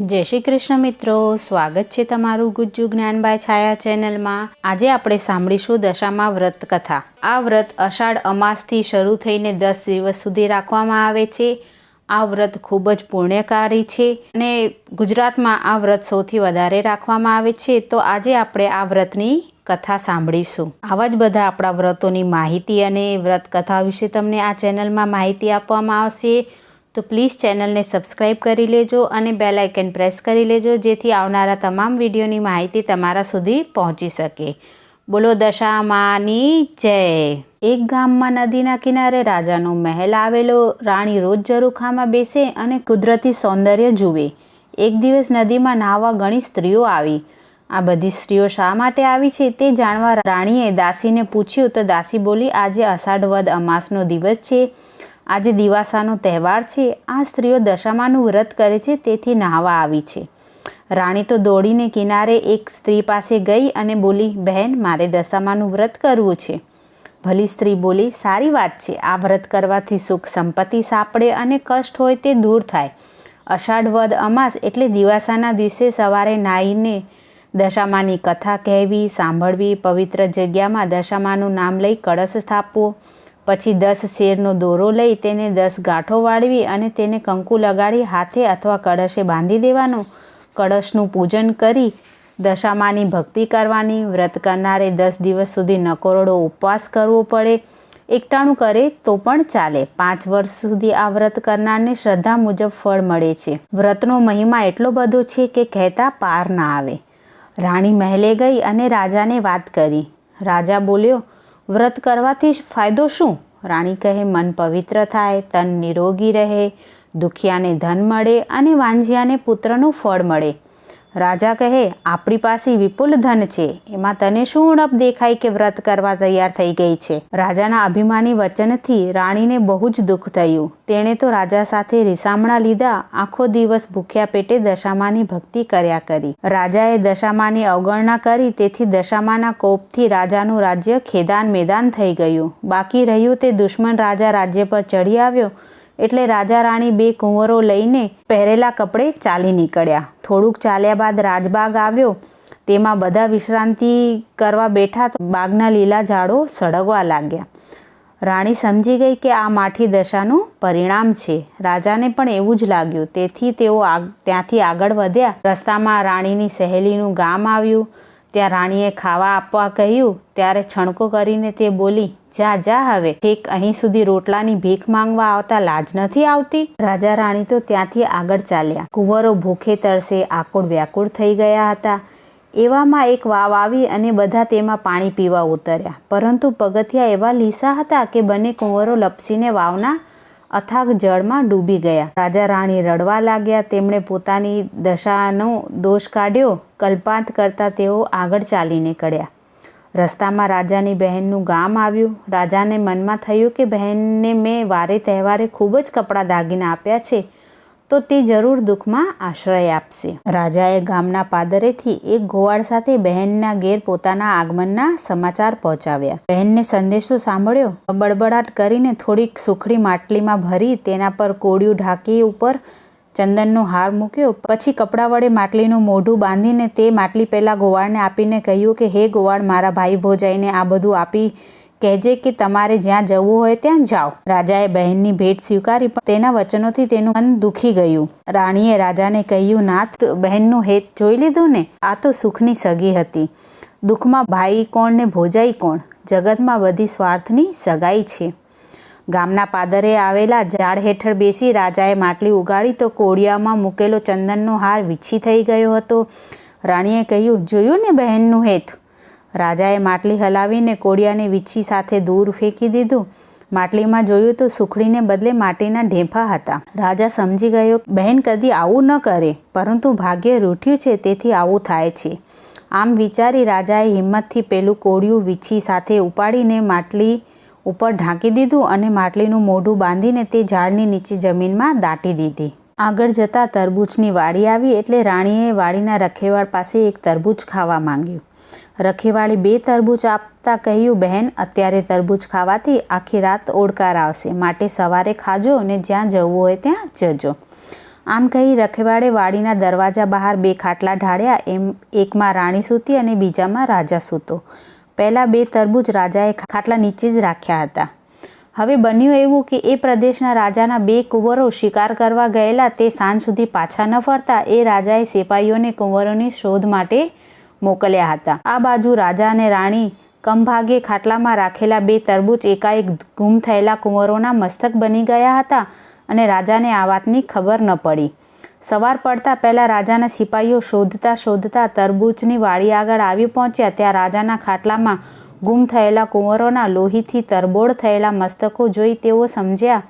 જય શ્રી કૃષ્ણ મિત્રો, સ્વાગત છે તમારું ગુજ્જુ જ્ઞાન બાય છાયા ચેનલમાં। આજે આપણે સાંભળીશું દશામાં વ્રત કથા। આ વ્રત અષાઢ અમાસથી શરૂ થઈને 10 દિવસ સુધી રાખવામાં આવે છે। આ વ્રત ખૂબ જ પુણ્યકારી છે અને ગુજરાતમાં આ વ્રત સૌથી વધારે રાખવામાં આવે છે। તો આજે આપણે આ વ્રતની કથા સાંભળીશું। આવા જ બધા આપણા વ્રતોની માહિતી અને વ્રત કથા વિશે તમને આ ચેનલમાં માહિતી આપવામાં આવશે। તો પ્લીઝ ચેનલને સબસ્ક્રાઈબ કરી લેજો અને બેલ આઇકન પ્રેસ કરી લેજો, જેથી આવનારા તમામ વિડીયોની માહિતી તમારા સુધી પહોંચી શકે। બોલો દશામાની જય। એક ગામમાં નદીના કિનારે રાજાનો મહેલ આવેલો। રાણી રોજ ઝરૂખામાં બેસે અને કુદરતી સૌંદર્ય જુએ। એક દિવસ નદીમાં નાહવા ઘણી સ્ત્રીઓ આવી। આ બધી સ્ત્રીઓ શા માટે આવી છે તે જાણવા રાણીએ દાસીને પૂછ્યું તો દાસી બોલી, આજે અષાઢ વદ અમાસનો દિવસ છે, આજે દિવાસાનો તહેવાર છે। આ સ્ત્રીઓ દશામાનું વ્રત કરે છે, તેથી નહાવા આવી છે। રાણી તો દોડીને કિનારે એક સ્ત્રી પાસે ગઈ અને બોલી, બહેન, મારે દશામાનું વ્રત કરવું છે। ભલી સ્ત્રી બોલી, સારી વાત છે, આ વ્રત કરવાથી સુખ સંપત્તિ સાંપડે અને કષ્ટ હોય તે દૂર થાય। અષાઢ વદ અમાસ એટલે દિવાસાના દિવસે સવારે નાહીને દશામાની કથા કહેવી, સાંભળવી, પવિત્ર જગ્યામાં દશામાનું નામ લઈ કળશ સ્થાપવો, પછી 10 શેરનો દોરો લઈ તેને 10 ગાંઠો વાળવી અને તેને કંકુ લગાડી હાથે અથવા કળશે બાંધી દેવાનો। કળશનું પૂજન કરી દશામાની ભક્તિ કરવાની। વ્રત કરનારે 10 દિવસ સુધી નકોરડો ઉપવાસ કરવો પડે। એકટાણું કરે તો પણ ચાલે। 5 વર્ષ સુધી આ વ્રત કરનારને શ્રદ્ધા મુજબ ફળ મળે છે। વ્રતનો મહિમા એટલો બધો છે કે કહેતા પાર ના આવે। રાણી મહેલે ગઈ અને રાજાને વાત કરી। રાજા બોલ્યો, વ્રત કરવાથી ફાયદો શું? રાણી કહે, મન પવિત્ર થાય, તન નિરોગી રહે, દુખિયાને ધન મળે અને વાંઝિયાને પુત્રનું ફળ મળે। રાજા કહે, આપણી પાસે વિપુલ ધન છે, એમાં તને શું ઉણપ દેખાય કે વ્રત કરવા તૈયાર થઈ ગઈ છે? રાજાના અભિમાની વચનથી રાણીને બહુ જ દુઃખ થયું। તેણે તો રાજા સાથે રીસામણા લીધા। આખો દિવસ ભૂખ્યા પેટે દશામાની ભક્તિ કર્યા કરી। રાજાએ દશામાની અવગણના કરી, તેથી દશામાના કોપથી રાજાનું રાજ્ય ખેદાન મેદાન થઈ ગયું। બાકી રહ્યું તે દુશ્મન રાજા રાજ્ય પર ચડી આવ્યો એટલે રાજા રાણી 2 કુંવરો લઈને પહેરેલા કપડે ચાલી નીકળ્યા। થોડુંક ચાલ્યા બાદ રાજબાગ આવ્યો। તેમાં બધા વિશ્રાંતિ કરવા બેઠા તો બાગના લીલા ઝાડો સળગવા લાગ્યા। રાણી સમજી ગઈ કે આ માઠી દશાનું પરિણામ છે। રાજાને પણ એવું જ લાગ્યું, તેથી તેઓ ત્યાંથી આગળ વધ્યા। રસ્તામાં રાણીની સહેલીનું ગામ આવ્યું। ત્યાં રાણીએ ખાવા આપવા કહ્યું ત્યારે છણકો કરીને તે બોલી, જા જા, હવે ઠીક અહીં સુધી રોટલાની ભીખ માંગવા આવતા લાજ નથી આવતી? રાજા રાણી તો ત્યાંથી આગળ ચાલ્યા। કુંવરો ભૂખે તરસે આકુળ વ્યાકુળ થઈ ગયા હતા। એવામાં એક વાવ આવી અને બધા તેમાં પાણી પીવા ઉતર્યા, પરંતુ પગથિયા એવા લીસા હતા કે બંને કુંવરો લપસીને વાવના અથાગ જળમાં ડૂબી ગયા। રાજા રાણી રડવા લાગ્યા। તેમણે પોતાની દશાનો દોષ કાઢ્યો। કલ્પાંત કરતા તેઓ આગળ ચાલી નીકળ્યા। રસ્તામાં રાજાની બહેનનું ગામ આવ્યું। રાજાને મનમાં થયું કે બહેનને મેં વારે તહેવારે ખૂબ જ કપડાં દાગીના આપ્યા છે, તો તે જરૂર દુઃખમાં આશ્રય આપશે। રાજાએ ગામના પાદરેથી એક ગોવાળ સાથે બહેનના ઘેર પોતાના આગમનના સમાચાર પહોંચાવ્યા। બહેનને સંદેશો સાંભળ્યો। બડબડાટ કરીને થોડીક સુખડી માટલીમાં ભરી તેના પર કોડિયું ઢાંકી ઉપર ચંદનનો હાર મૂક્યો। પછી કપડા વડે માટલીનું મોઢું બાંધીને તે માટલી પહેલાં ગોવાળને આપીને કહ્યું કે હે ગોવાળ, મારા ભાઈ ભોજાઈને આ બધું આપી કહેજે કે તમારે જ્યાં જવું હોય ત્યાં જાઓ। રાજાએ બહેનની ભેટ સ્વીકારી, પણ તેના વચનોથી તેનું મન દુખી ગયું। રાણીએ રાજાને કહ્યું, નાથ, બહેનનું હેત જોઈ લીધું ને? આ તો સુખની સગી હતી। દુઃખમાં ભાઈ કોણ ને ભોજાઈ કોણ? જગતમાં બધી સ્વાર્થની સગાઈ છે। ગામના પાદરે આવેલા ઝાડ હેઠળ બેસી રાજાએ માટલી ઉગાડી તો કોડિયામાં મૂકેલો ચંદનનો હાર વીછી થઈ ગયો હતો। રાણીએ કહ્યું, જોયું ને બહેનનું હેત? રાજાએ માટલી હલાવીને કોડિયાને વીછી સાથે દૂર ફેંકી દીધું। માટલીમાં જોયું તો સુખડીને બદલે માટીના ઢેફા હતા। રાજા સમજી ગયો, બહેન કદી આવું ન કરે, પરંતુ ભાગ્ય રૂઠ્યું છે તેથી આવું થાય છે। આમ વિચારી રાજાએ હિંમતથી પેલું કોડિયું વીછી સાથે ઉપાડીને માટલી ઉપર ઢાંકી દીધું અને માટલીનું મોઢું બાંધીને તે ઝાડની નીચે જમીનમાં દાટી દીધી। આગળ જતાં તરબૂચની વાડી આવી એટલે રાણીએ વાડીના રખેવાળ પાસે એક તરબૂચ ખાવા માંગ્યું। રખેવાળી 2 તરબૂચ આપતા કહ્યું, બહેન, અત્યારે તરબૂચ ખાવાથી આખી રાત ઓડકાર આવશે, માટે સવારે ખાજો અને જ્યાં જવું હોય ત્યાં જજો। આમ કહી રખવાડે વાડીના દરવાજા બહાર 2 ખાટલા ઢાળ્યા. એમ એકમાં રાણી સૂતી અને બીજામાં રાજા સૂતો. પહેલાં 2 તરબૂચ રાજાએ ખાટલા નીચે જ રાખ્યા હતા. હવે બન્યું એવું કે એ પ્રદેશના રાજાના 2 કુંવરો શિકાર કરવા ગયેલા તે સાંજ સુધી પાછા ન ફરતા એ રાજાએ સિપાહીઓને કુંવરોની શોધ માટે મોકલ્યા હતા. આ બાજુ રાજા અને રાણી કમભાગે ખાટલામાં રાખેલા 2 તરબૂચ એકાએક ગુમ થયેલા કુંવરોના મસ્તક બની ગયા હતા અને રાજાને આ વાતની ખબર ન પડી. સવાર પડતા પહેલાં રાજાના સિપાહીઓ શોધતા શોધતા તરબૂચની વાડી આગળ આવી પહોંચ્યા. ત્યાં રાજાના ખાટલામાં ગુમ થયેલા કુંવરોના લોહીથી તરબોળ થયેલા મસ્તકો જોઈ તેઓ સમજ્યા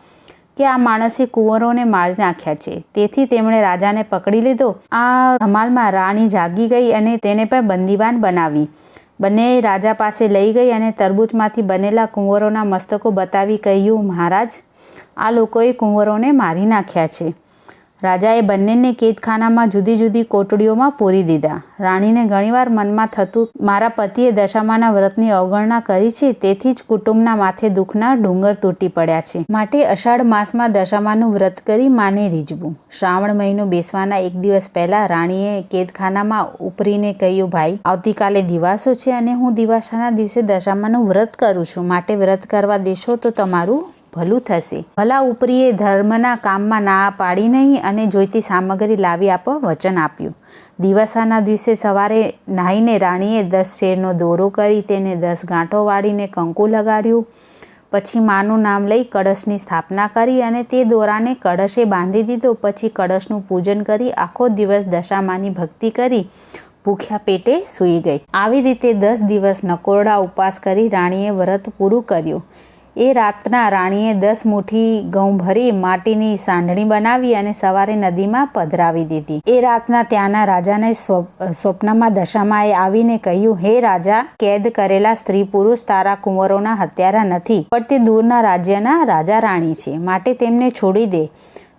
કે આ માણસે કુંવરોને મારી નાખ્યા છે. તેથી તેમણે રાજાને પકડી લીધો. આ ધમાલમાં રાણી જાગી ગઈ અને તેને પણ બંદીવાન બનાવી. બંને રાજા પાસે લઈ ગઈ અને તરબૂચમાંથી બનેલા કુંવરોના મસ્તકો બતાવી કહ્યું, મહારાજ, આ લોકોએ કુંવરોને મારી નાખ્યા છે. રાજાએ બંનેને કેદખાનામાં જુદી જુદી કોટડીઓમાં પૂરી દીધા. રાણીને ઘણીવાર મનમાં થતું, મારા પતિએ દશામાના વ્રતની અવગણના કરી છે, તેથી જ કુટુંબના માથે દુઃખના ડુંગર તૂટી પડ્યા છે. માટે અષાઢ માસમાં દશામાનું વ્રત કરી માને રીઝવું. શ્રાવણ મહિનો બેસવાના 1 દિવસ પહેલાં રાણીએ કેદખાનામાં ઉપરીને કહ્યું, ભાઈ, આવતીકાલે દિવાસો છે અને હું દિવાસાના દિવસે દશામાનું વ્રત કરું છું. માટે વ્રત કરવા દેશો તો તમારું ભલું થશે. ભલા ઉપરીએ ધર્મના કામમાં ના પાડી નહીં અને જોઈતી સામગ્રી લાવી આપવા વચન આપ્યું. દિવાસાના દિવસે સવારે નાહીને રાણીએ 10 શેરનો દોરો કરી તેને 10 ગાંઠો વાળીને કંકુ લગાડ્યું. પછી માનું નામ લઈ કળશની સ્થાપના કરી અને તે દોરાને કળશે બાંધી દીધો. પછી કળશનું પૂજન કરી આખો દિવસ દશામાની ભક્તિ કરી ભૂખ્યા પેટે સૂઈ ગઈ. આવી રીતે 10 દિવસ નકોરડા ઉપવાસ કરી રાણીએ વ્રત પૂરું કર્યું. એ રાતના રાણીએ 10 મુઠ્ઠી ઘઉં ભરી માટીની સાંઢણી બનાવી અને સવારે નદીમાં પધરાવી દીધી. એ રાતના ત્યાંના રાજાને સ્વપ્નમાં દશામાએ આવીને કહ્યું, હે રાજા, કેદ કરેલા સ્ત્રી પુરુષ તારા કુંવરોના હત્યારા નથી, પણ તે દૂરના રાજ્યના રાજા રાણી છે. માટે તેમને છોડી દે.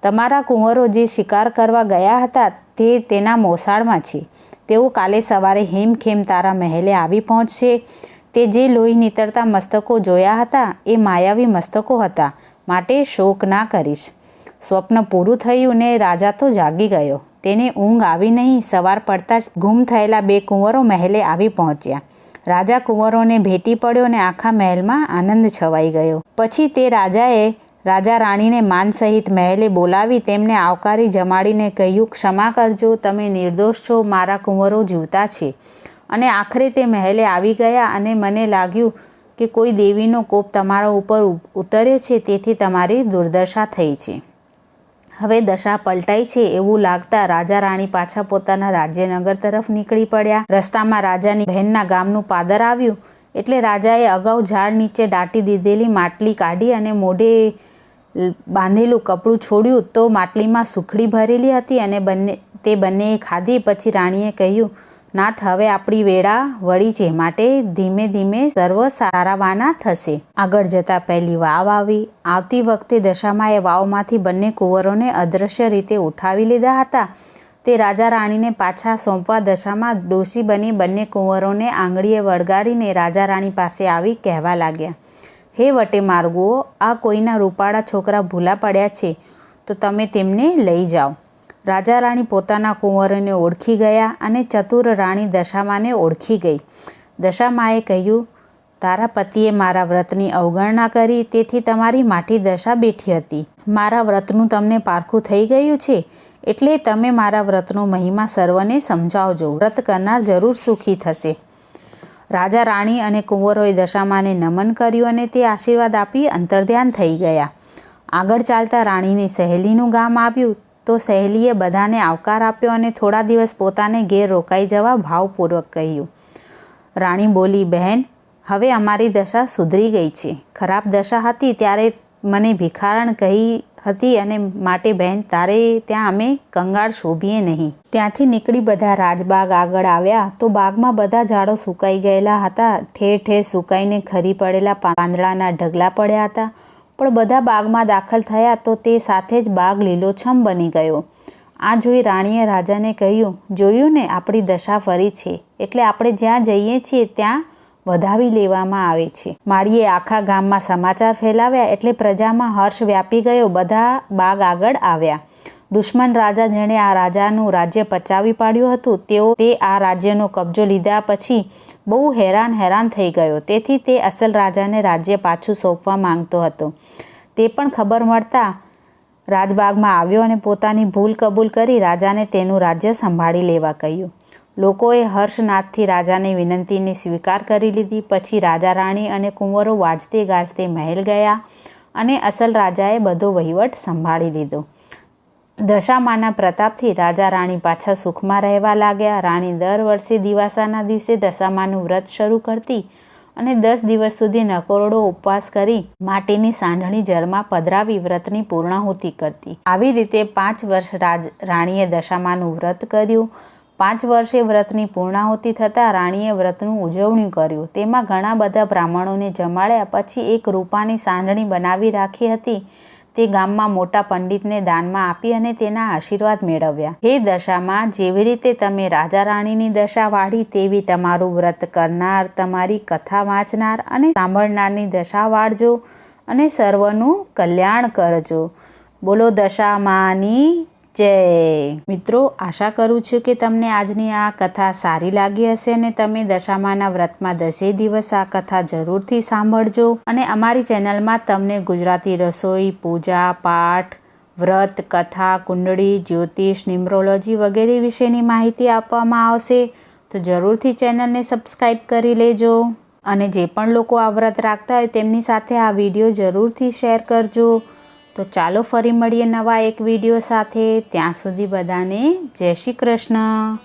તમારા કુંવરો જે શિકાર કરવા ગયા હતા તે તેના મોસાળમાં છે. તેઓ કાલે સવારે હેમખેમ તારા મહેલે આવી પહોંચશે. તે જે લોહી નીતરતા મસ્તકો જોયા હતા એ માયાવી મસ્તકો હતા. માટે શોક ના કરીશ. સ્વપ્ન પૂરું થયું ને રાજા તો જાગી ગયો. તેને ઊંઘ આવી નહીં. સવાર પડતા જ ગુમ થયેલા 2 કુંવરો મહેલે આવી પહોંચ્યા. રાજા કુંવરોને ભેટી પડ્યો ને આખા મહેલમાં આનંદ છવાઈ ગયો. પછી તે રાજાએ રાજા રાણીને માન સહિત મહેલે બોલાવી તેમને આવકારી જમાડીને કહ્યું, ક્ષમા કરજો, તમે નિર્દોષ છો, મારા કુંવરો જીવતા છે. અને આખરે તે મહેલે આવી ગયા અને મને લાગ્યું કે કોઈ દેવીનો કોપ તમારા ઉપર ઉતર્યો છે, તેથી તમારી દુર્દશા થઈ છે. હવે દશા પલટાઈ છે એવું લાગતા રાજા રાણી પાછા પોતાના રાજ્યનગર તરફ નીકળી પડ્યા. રસ્તામાં રાજાની બહેનના ગામનું પાદર આવ્યું એટલે રાજાએ અગાઉ ઝાડ નીચે દાટી દીધેલી માટલી કાઢી અને મોઢે બાંધેલું કપડું છોડ્યું તો માટલીમાં સુખડી ભરેલી હતી અને બંનેએ ખાધી. પછી રાણીએ કહ્યું, નાથ, હવે આપણી વેળા વળી છે, માટે ધીમે ધીમે સર્વ સારાવાના થશે. આગળ જતાં પહેલી વાવ આવી. આવતી વખતે દશામાએ વાવમાંથી બંને કુંવરોને અદૃશ્ય રીતે ઉઠાવી લીધા હતા. તે રાજા રાણીને પાછા સોંપવા દશામાં ડોશી બની બંને કુંવરોને આંગળીએ વળગાડીને રાજા રાણી પાસે આવી કહેવા લાગ્યા, હે વટે માર્ગુઓ, આ કોઈના રૂપાળા છોકરા ભૂલા પડ્યા છે તો તમે તેમને લઈ જાઓ. રાજા રાણી પોતાના કુંવરોને ઓળખી ગયા અને ચતુર રાણી દશામાને ઓળખી ગઈ. દશામાએ કહ્યું, તારા પતિએ મારા વ્રતની અવગણના કરી, તેથી તમારી માઠી દશા બેઠી હતી. મારા વ્રતનું તમને પારખું થઈ ગયું છે, એટલે તમે મારા વ્રતનો મહિમા સર્વને સમજાવજો. વ્રત કરનાર જરૂર સુખી થશે. રાજા રાણી અને કુંવરોએ દશામાને નમન કર્યું અને તે આશીર્વાદ આપી અંતર્ધ્યાન થઈ ગયા. આગળ ચાલતા રાણીની સહેલીનું ગામ આવ્યું તો સહેલીએ બધાને આવકાર આપ્યો અને થોડા દિવસ પોતાને ઘેર રોકાઈ જવા ભાવપૂર્વક કહ્યું. રાણી બોલી, બહેન, હવે અમારી દશા સુધરી ગઈ છે. ખરાબ દશા હતી ત્યારે મને ભિખારણ કહી હતી અને માટે બહેન તારે ત્યાં અમે કંગાળ શોભીએ નહીં. ત્યાંથી નીકળી બધા રાજબાગ આગળ આવ્યા તો બાગમાં બધા ઝાડો સુકાઈ ગયેલા હતા. ઠેર ઠેર સુકાઈને ખરી પડેલા પાંદડાના ઢગલા પડ્યા હતા. પણ બધા બાગમાં દાખલ થયા તો તે સાથે જ બાગ લીલોછમ બની ગયો. આ જોઈ રાણીએ રાજાને કહ્યું, જોયું ને, આપણી દશા ફરી છે, એટલે આપણે જ્યાં જઈએ છીએ ત્યાં વધાવી લેવામાં આવે છે. માળીએ આખા ગામમાં સમાચાર ફેલાવ્યા એટલે પ્રજામાં હર્ષ વ્યાપી ગયો. બધા બાગ આગળ આવ્યા દુશ્મન રાજા જેણે આ રાજાનું રાજ્ય પચાવી પાડ્યું હતું તે આ રાજ્યનો કબજો લીધા પછી બહુ હેરાન થઈ ગયો. તેથી તે અસલ રાજાને રાજ્ય પાછું સોંપવા માંગતો હતો. તે પણ ખબર મળતા રાજબાગમાં આવ્યો અને પોતાની ભૂલ કબૂલ કરી રાજાને તેનું રાજ્ય સંભાળી લેવા કહ્યું. લોકોએ હર્ષનાથથી રાજાની વિનંતીને સ્વીકાર કરી લીધી. પછી રાજા રાણી અને કુંવરો વાજતે ગાજતે મહેલ ગયા અને અસલ રાજાએ બધો વહીવટ સંભાળી લીધો. દશામાના પ્રતાપથી રાજા રાણી પાછા સુખમાં રહેવા લાગ્યા. રાણી દર વર્ષે દિવાસાના દિવસે દશામાનું વ્રત શરૂ કરતી અને 10 દિવસ સુધી નકોરડો ઉપવાસ કરી માટીની સાંઢણી જળમાં પધરાવી વ્રતની પૂર્ણાહુતિ કરતી. આવી રીતે 5 વર્ષ રાણીએ દશામાનું વ્રત કર્યું. 5 વર્ષે વ્રતની પૂર્ણાહુતિ થતાં રાણીએ વ્રતનું ઉજવણી કર્યું. તેમાં ઘણા બધા બ્રાહ્મણોને જમાડ્યા. પછી એક રૂપાની સાંઢણી બનાવી રાખી હતી તે ગામમાં મોટા પંડિતને દાનમાં આપી અને તેના આશીર્વાદ મેળવ્યા. હે દશામાં, જેવી રીતે તમે રાજા રાણીની દશા વાળી તેવી તમારું વ્રત કરનાર, તમારી કથા વાંચનાર અને સાંભળનારની દશા વાળજો અને સર્વનું કલ્યાણ કરજો. બોલો દશામાની જય. મિત્રો, આશા કરું છું કે તમને આજની આ કથા સારી લાગી હશે અને તમે દશામાના વ્રતમાં 10 દિવસ આ કથા જરૂરથી સાંભળજો. અને અમારી ચેનલમાં તમને ગુજરાતી રસોઈ, પૂજા પાઠ, વ્રત, કથા, કુંડળી, જ્યોતિષ, ન્યુમરોલોજી વગેરે વિશેની માહિતી આપવામાં આવશે. તો જરૂરથી ચેનલને સબસ્ક્રાઈબ કરી લેજો. અને જે પણ લોકો આ વ્રત રાખતા હોય તેમની સાથે આ વિડીયો જરૂરથી શેર કરજો. તો ચાલો ફરી મળીએ નવા એક વિડીયો સાથે. ત્યાં સુધી બધાને જય શ્રી કૃષ્ણ.